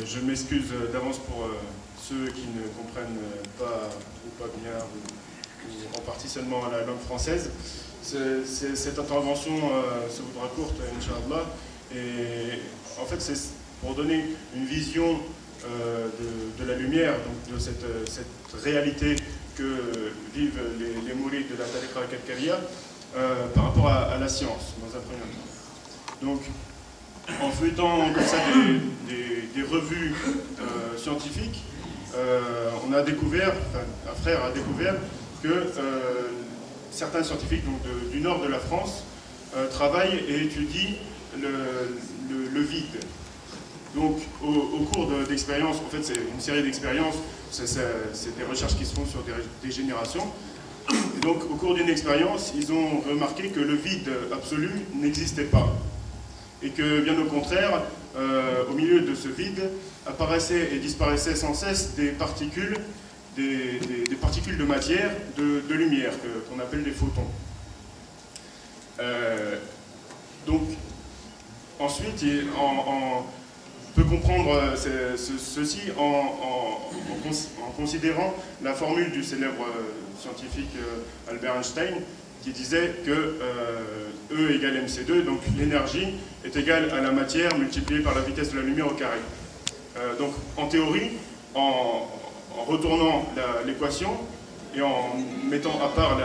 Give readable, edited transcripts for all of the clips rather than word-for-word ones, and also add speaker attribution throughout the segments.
Speaker 1: Je m'excuse d'avance pour ceux qui ne comprennent pas ou pas bien ou en partie seulement la langue française. Cette intervention se voudra courte, Inch'Allah, et en fait c'est pour donner une vision de la lumière, donc de cette réalité que vivent les mourides de la Tariqa al-Kalkaliya par rapport à la science, dans un premier temps. Donc, en feuilletant comme ça des revues scientifiques, on a découvert, enfin, un frère a découvert que certains scientifiques donc du nord de la France travaillent et étudient le vide. Donc, au cours d'expériences, en fait, c'est une série d'expériences, c'est des recherches qui se font sur des générations. Et donc, au cours d'une expérience, ils ont remarqué que le vide absolu n'existait pas. Et que, bien au contraire, au milieu de ce vide, apparaissaient et disparaissaient sans cesse des particules, des particules de matière, de lumière, qu'on appelle des photons. Donc, ensuite, on peut comprendre ceci en considérant la formule du célèbre scientifique Albert Einstein, qui disait que E égale mc2, donc l'énergie est égale à la matière multipliée par la vitesse de la lumière au carré. Donc en théorie, en retournant l'équation et en mettant à part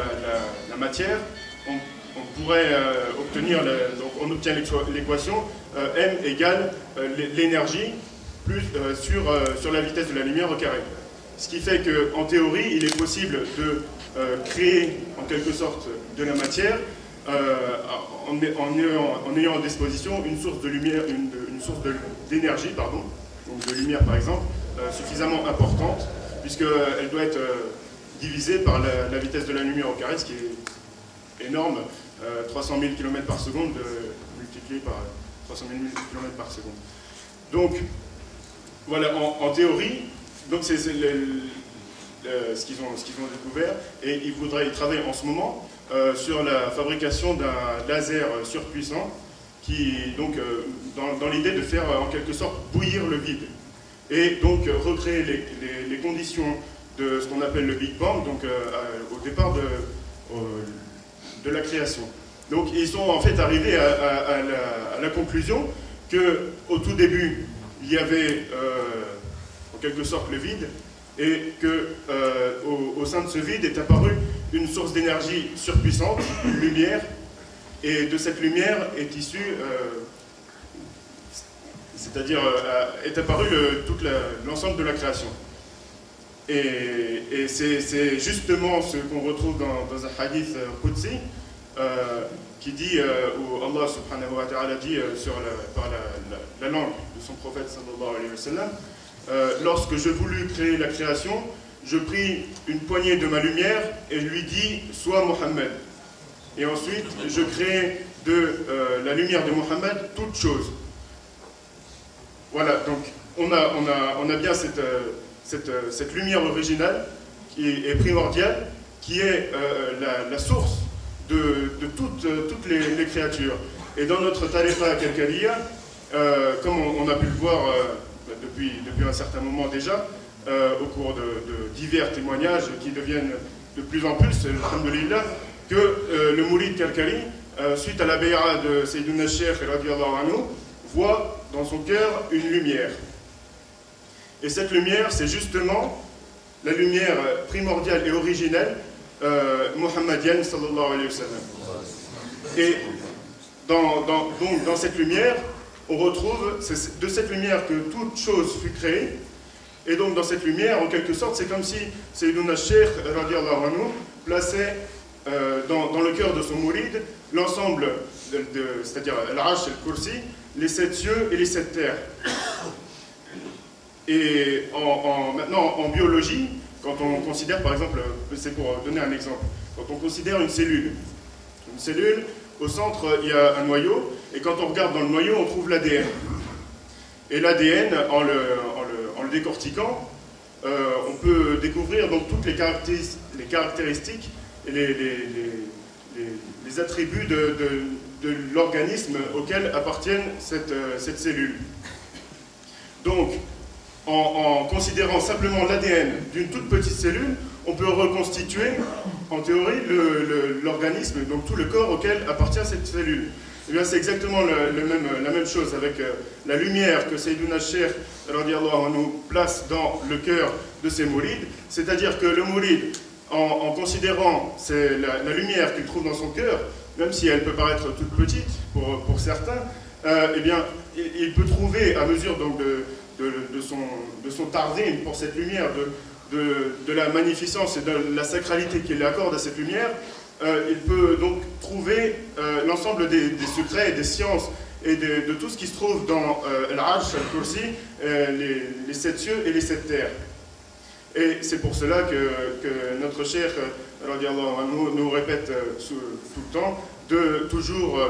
Speaker 1: la matière, on pourrait obtenir, donc on obtient l'équation m égale l'énergie plus sur la vitesse de la lumière au carré. Ce qui fait qu'en théorie, il est possible de créer en quelque sorte de la matière en ayant à disposition une source de lumière, une source d'énergie, pardon, donc de lumière par exemple, suffisamment importante, puisqu'elle doit être divisée par la vitesse de la lumière au carré, ce qui est énorme, 300 000 km par seconde multiplié par 300 000 km par seconde. Donc, voilà, en théorie, donc c'est ce qu'ils ont découvert, et ils travaillent en ce moment sur la fabrication d'un laser surpuissant qui, donc, dans l'idée de faire en quelque sorte bouillir le vide et donc recréer les conditions de ce qu'on appelle le Big Bang, donc au départ de la création. Donc ils sont en fait arrivés à la conclusion qu'au tout début, il y avait en quelque sorte le vide, et qu'au sein de ce vide est apparue une source d'énergie surpuissante, une lumière, et de cette lumière est issue, c'est-à-dire est apparu l'ensemble de la création. Et c'est justement ce qu'on retrouve dans un hadith Qudsi, qui dit, où Allah subhanahu wa ta'ala dit par la langue de son prophète sallallahu alayhi wa sallam, lorsque je voulus créer la création, je pris une poignée de ma lumière et je lui dis « Sois Mohammed ». Et ensuite, je crée de la lumière de Mohammed toute chose. Voilà, donc on a bien cette lumière originale qui est primordiale, qui est la source de toutes les créatures. Et dans notre Tariqa al-Kalkaliya, comme on a pu le voir depuis un certain moment déjà, au cours de divers témoignages qui deviennent de plus en plus, alhamdoulilah, que le Mourid Kalkali, suite à la bay'a de Sayyiduna Cheikh radiyallahu anhu, voit dans son cœur une lumière. Et cette lumière, c'est justement la lumière primordiale et originelle Muhammadienne sallallahu alayhi wa sallam. Et donc dans cette lumière, on retrouve, c'est de cette lumière que toute chose fut créée. Et donc dans cette lumière, en quelque sorte, c'est comme si Sayyiduna Cheikh radiyallahu anhu plaçait dans le cœur de son mouride l'ensemble, c'est-à-dire l'Arsh et le Kursi, les 7 cieux et les 7 terres. Et maintenant, en biologie, quand on considère, par exemple, c'est pour donner un exemple, quand on considère une cellule, au centre, il y a un noyau, et quand on regarde dans le noyau, on trouve l'ADN. Et l'ADN, en le décortiquant, on peut découvrir donc toutes les caractéristiques et les attributs de l'organisme auquel appartiennent cette cellule. Donc, en considérant simplement l'ADN d'une toute petite cellule, on peut reconstituer, en théorie, l'organisme, donc tout le corps auquel appartient cette cellule. Eh bien, c'est exactement la même chose avec la lumière que Sayyiduna Cheikh nous place dans le cœur de ses mourides. C'est-à-dire que le mouride, en considérant la lumière qu'il trouve dans son cœur, même si elle peut paraître toute petite pour certains, eh bien, il peut trouver, à mesure donc, de son tardim pour cette lumière, de la magnificence et de la sacralité qu'il accorde à cette lumière, il peut donc trouver l'ensemble des secrets et des sciences et de tout ce qui se trouve dans l'Arsh, al-Kursi, les 7 cieux et les 7 terres. Et c'est pour cela que notre Cheikh nous répète tout le temps de toujours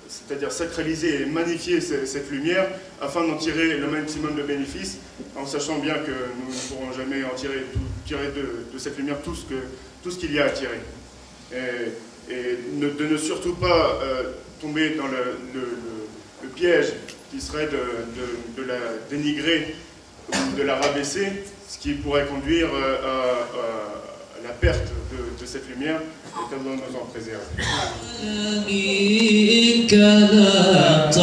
Speaker 1: c'est-à-dire sacraliser et magnifier cette lumière afin d'en tirer le maximum de bénéfices, en sachant bien que nous ne pourrons jamais en tirer de cette lumière tout ce qu'il y a à tirer. Et de ne surtout pas tomber dans le piège qui serait de la dénigrer ou de la rabaisser, ce qui pourrait conduire à la perte de cette lumière, et qu'Allah nous en préserve.
Speaker 2: قط